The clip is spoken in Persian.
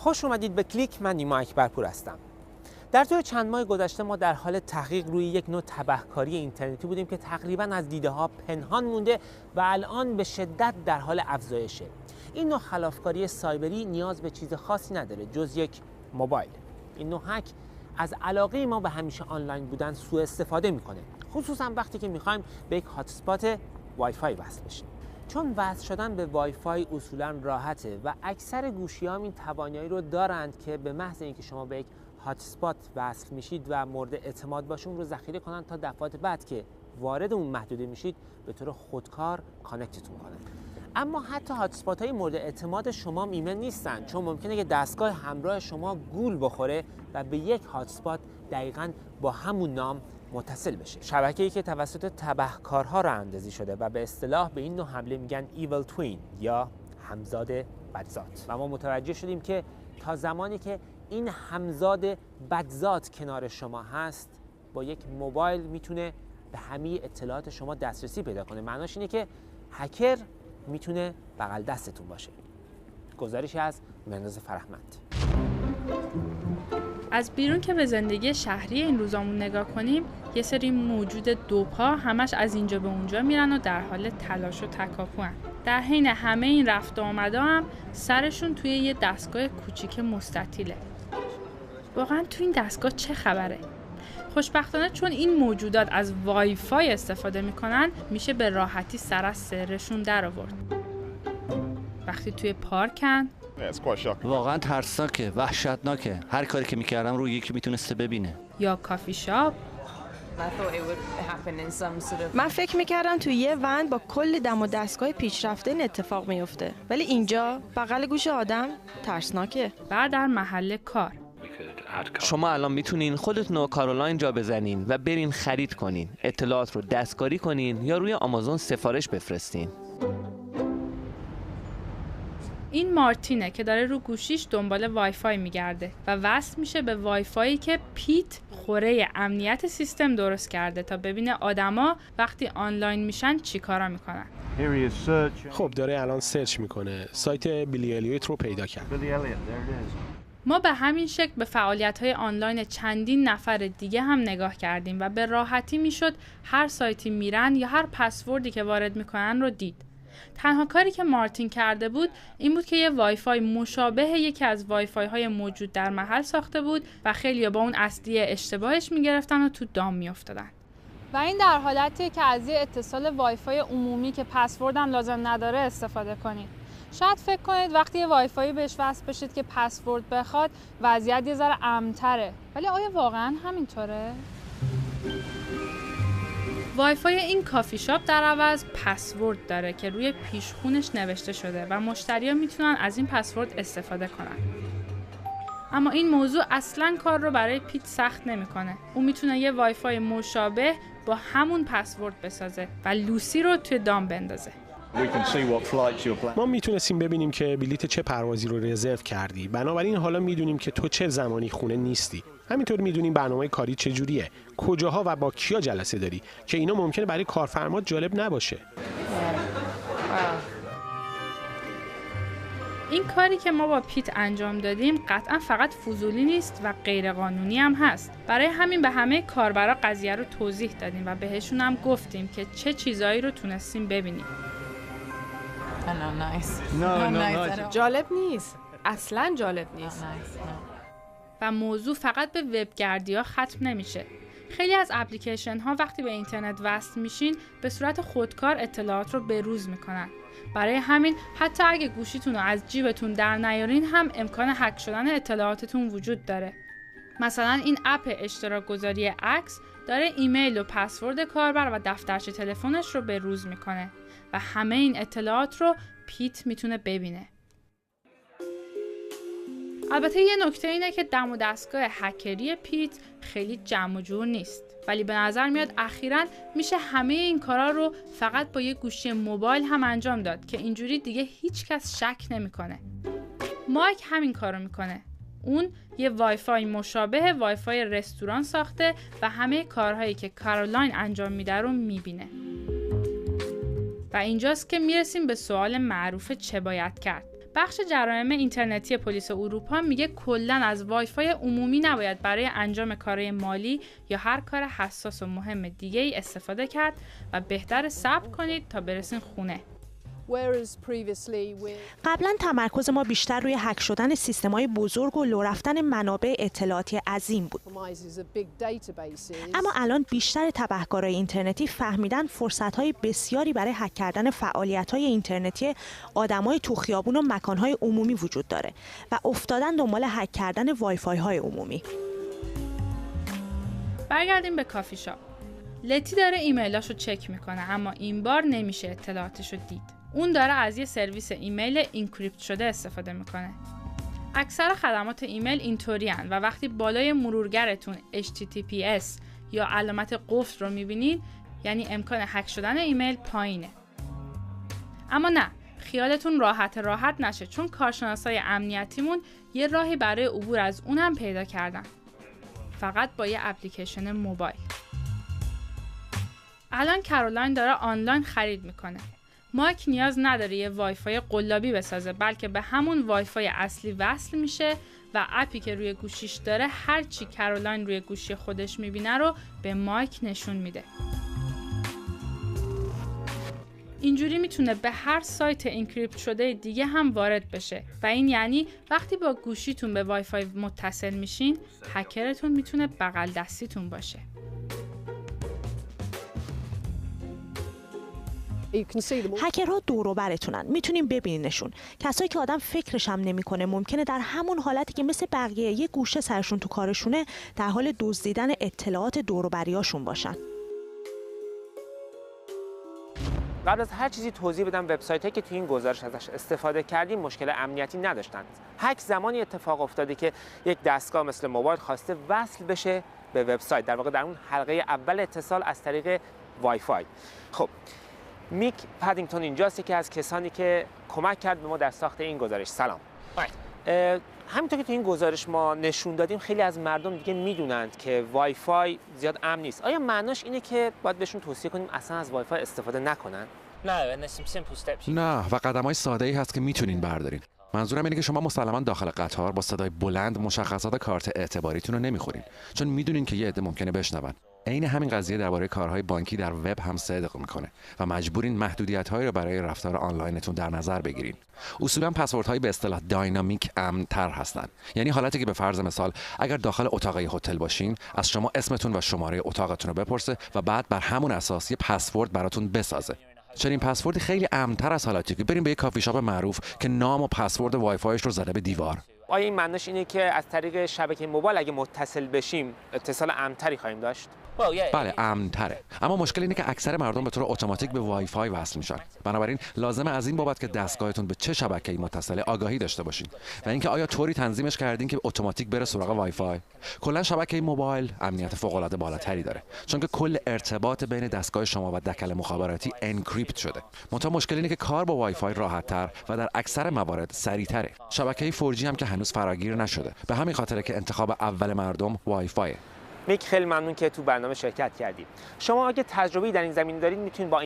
خوش اومدید به کلیک. من نیما اکبرپور هستم. در طول چند ماه گذشته ما در حال تحقیق روی یک نوع تبهکاری اینترنتی بودیم که تقریباً از دیده ها پنهان مونده و الان به شدت در حال افزایشه. این نوع خلافکاری سایبری نیاز به چیز خاصی نداره جز یک موبایل. این نوع هک از علاقه ما به همیشه آنلاین بودن سوء استفاده میکنه، خصوصا وقتی که میخوایم به یک هات اسپات وای فای وصل بشیم. چون وصل شدن به وای فای اصولا راحته و اکثر گوشی‌ها این توانایی رو دارند که به محض اینکه شما به یک هات اسپات وصل میشید و مورد اعتماد باشه اون رو ذخیره کنن تا دفعات بعد که وارد اون محدوده میشید به طور خودکار کانکتتون کنن. اما حتی هات اسپات های مورد اعتماد شما ایمن نیستن، چون ممکنه که دستگاه همراه شما گول بخوره و به یک هات اسپات دقیقاً با همون نام متصل بشه. شبکه‌ای که توسط تبهکارها راه‌اندازی شده و به اصطلاح به این نوع حمله میگن ایول توین یا همزاد بدزاد. و ما متوجه شدیم که تا زمانی که این همزاد بدزاد کنار شما هست، با یک موبایل میتونه به همه اطلاعات شما دسترسی پیدا کنه. معناش اینه که هکر میتونه بغل دستتون باشه. گزارشی از مهرناز فرهمند. از بیرون که به زندگی شهری این روزامون نگاه کنیم، یه سری موجود دوپا همش از اینجا به اونجا میرن و در حال تلاش و تکاپوان. در حین همه این رفت و آمدا هم سرشون توی یه دستگاه کوچیک مستطیله. واقعا تو این دستگاه چه خبره؟ خوشبختانه چون این موجودات از وای فای استفاده میکنن، میشه به راحتی سر از سرشون در آورد. وقتی توی پارکن، واقعا ترسناکه، وحشتناکه. هر کاری که میکردم روی یکی میتونسته ببینه. یا کافی شاپ. من فکر میکردم توی یه ون با کل دم و دستگاه پیشرفته این اتفاق میفته، ولی اینجا بغل گوش آدم ترسناکه. بعد در محل کار شما الان میتونین خودتون رو کارولاین جا بزنین و برین خرید کنین، اطلاعات رو دستکاری کنین یا روی آمازون سفارش بفرستین. این مارتینه که داره رو گوشیش دنبال وای فای میگرده و وصل میشه به وای فایی که پیت خوره امنیت سیستم درست کرده تا ببینه آدما وقتی آنلاین میشن چی کارا میکنن. خب داره الان سرچ میکنه. سایت بیلی الیوت رو پیدا کرد. ما به همین شکل به فعالیت‌های آنلاین چندین نفر دیگه هم نگاه کردیم و به راحتی میشد هر سایتی میرن یا هر پسوردی که وارد میکنن رو دید. تنها کاری که مارتین کرده بود این بود که یه وای فای مشابه یکی از وای فای های موجود در محل ساخته بود و خیلی‌ها با اون اصلی اشتباهش میگرفتن و تو دام میافتادن. و این در حالتیه که از یه اتصال وای فای عمومی که پسورد هم لازم نداره استفاده کنید. شاید فکر کنید وقتی یه وای فای بهش وصل بشید که پسورد بخواد وضعیت یه ذره امن‌تره، ولی آیا واقعا همینطوره؟ وای فای این کافی شاپ در عوض پسورد داره که روی پیشخونش نوشته شده و مشتری‌ها میتونن از این پسورد استفاده کنن. اما این موضوع اصلاً کار رو برای پیت سخت نمی‌کنه. اون میتونه یه وای فای مشابه با همون پسورد بسازه و لوسی رو توی دام بندازه. ما میتونستیم ببینیم که بلیت چه پروازی رو رزرو کردی. بنابراین حالا میدونیم که تو چه زمانی خونه نیستی. همینطور میدونیم برنامه کاری چجوریه، کجاها و با کیا جلسه داری، که اینا ممکنه برای کارفرما جالب نباشه. این کاری که ما با پیت انجام دادیم قطعا فقط فضولی نیست و غیرقانونی هم هست. برای همین به همه کاربرا قضیه رو توضیح دادیم و بهشون هم گفتیم که چه چیزایی رو تونستیم ببینیم. جالب نیست. اصلاً جالب نیست. و موضوع فقط به وبگردی‌ها ختم نمیشه. خیلی از اپلیکیشن ها وقتی به اینترنت وصل میشین به صورت خودکار اطلاعات رو بروز میکنن. برای همین حتی اگه گوشیتون رو از جیبتون در نیارین هم امکان هک شدن اطلاعاتتون وجود داره. مثلا این اپ اشتراک گذاری عکس داره ایمیل و پسورد کاربر و دفترچه تلفنش رو بروز میکنه و همه این اطلاعات رو پیت میتونه ببینه. البته یه نکته اینه که دم و دستگاه هکری پیت خیلی جمع و جور نیست، ولی به نظر میاد اخیراً میشه همه این کارا رو فقط با یه گوشی موبایل هم انجام داد که اینجوری دیگه هیچ کس شک نمیکنه. مایک همین کارو میکنه. اون یه وای فای مشابه وای فای رستوران ساخته و همه کارهایی که کارولاین انجام میده رو میبینه. و اینجاست که میرسیم به سوال معروف چه باید کرد. بخش جرایم اینترنتی پلیس اروپا میگه کلاً از وایفای عمومی نباید برای انجام کارهای مالی یا هر کار حساس و مهم دیگه ای استفاده کرد و بهتر صبر کنید تا برسین خونه. قبلا تمرکز ما بیشتر روی هک شدن سیستم‌های بزرگ و لو رفتن منابع اطلاعاتی عظیم بود. اما الان بیشتر تبهکارهای اینترنتی فهمیدن فرصت‌های بسیاری برای هک کردن فعالیت‌های اینترنتی آدمای تو خیابون و مکان‌های عمومی وجود داره و افتادن دنبال هک کردن وایفای‌های عمومی. برگردیم به کافی شاپ. لتی داره ایمیلاشو چک میکنه اما این بار نمیشه اطلاعاتشو دید. اون داره از یه سرویس ایمیل اینکریپت شده استفاده میکنه. اکثر خدمات ایمیل اینطورین و وقتی بالای مرورگرتون HTTPS یا علامت قفل رو میبینید یعنی امکان هک شدن ایمیل پایینه. اما نه، خیالتون راحت نشه چون کارشناسای امنیتیمون یه راهی برای عبور از اونم پیدا کردن. فقط با یه اپلیکیشن موبایل. الان کارولاین داره آنلاین خرید میکنه. مایک نیاز نداره یه وایفای قلابی بسازه بلکه به همون وایفای اصلی وصل میشه و اپی که روی گوشیش داره هر چی کارولاین روی گوشی خودش میبینه رو به مایک نشون میده. اینجوری میتونه به هر سایت اینکریپت شده دیگه هم وارد بشه و این یعنی وقتی با گوشیتون به وایفای متصل میشین هکرتون میتونه بغل دستیتون باشه. هکرها دور و برتونن، میتونیم ببینینشون. کسایی که آدم فکرش هم نمیکنه ممکنه در همون حالتی که مثل بقیه یه گوشه سرشون تو کارشونه در حال دزدیدن اطلاعات دور و بریاشون باشن. قبل از هر چیزی توضیح بدم وبسایت‌هایی که توی این گزارش ازش استفاده کردیم مشکل امنیتی نداشتند. هک زمانی اتفاق افتاده که یک دستگاه مثل موبایل خواسته وصل بشه به وبسایت، در واقع در اون حلقه اول اتصال از طریق وای فای. خب میک پدینگتون اینجاست که از کسانی که کمک کرد به ما در ساخت این گزارش. سلام. همینطور که تو این گزارش ما نشون دادیم خیلی از مردم دیگه میدونند که وای فای زیاد امن نیست. آیا معناش اینه که باید بهشون توصیه کنیم اصلا از وای فای استفاده نکنن؟ نه و قدم‌های ساده‌ای هست که میتونین بردارین. منظورم اینه که شما مسلماً داخل قطار با صدای بلند مشخصات کارت اعتباریتون رو نمیخورین چون میدونین که یه عده ممکنه بشنون. عین همین قضیه درباره کارهای بانکی در وب هم صدق میکنه و مجبورین محدودیت‌هایی رو برای رفتار آنلاینتون در نظر بگیرین. اصولاً پسوردهای به اصطلاح داینامیک امن‌تر هستن. یعنی حالتی که به فرض مثال اگر داخل اتاق هتل باشین از شما اسمتون و شماره اتاقتون رو بپرسه و بعد بر همون اساس یه پسورد براتون بسازه. چنین پسوردی خیلی امن‌تر از حالتی که بریم به یک کافی شاپ معروف که نام و پسورد وای فایش رو زده به دیوار. آیا این معناش اینه که از طریق شبکه موبایل اگه متصل بشیم اتصال امن‌تری خواهیم داشت؟ بله امن‌تره، اما مشکل اینه که اکثر مردم به طور اتوماتیک به وای فای وصل میشن. بنابراین لازمه از این بابت که دستگاهتون به چه شبکه‌ای متصله آگاهی داشته باشین و اینکه آیا طوری تنظیمش کردین که اتوماتیک بره سراغ وای فای. کلا شبکه موبایل امنیت فوق‌العاده بالاتری داره چون که کل ارتباط بین دستگاه شما و دکل مخابراتی انکریپت شده. منتها مشکل اینه که کار با وای فای راحت‌تر و در اکثر موارد سریع‌تره. شبکه 4G هم که هنوز فراگیر نشده. به همین خاطره که انتخاب اول مردم وای فای. میک خیلی ممنون که تو برنامه شرکت کردید. شما اگه تجربه‌ای در این زمینه دارید میتونید با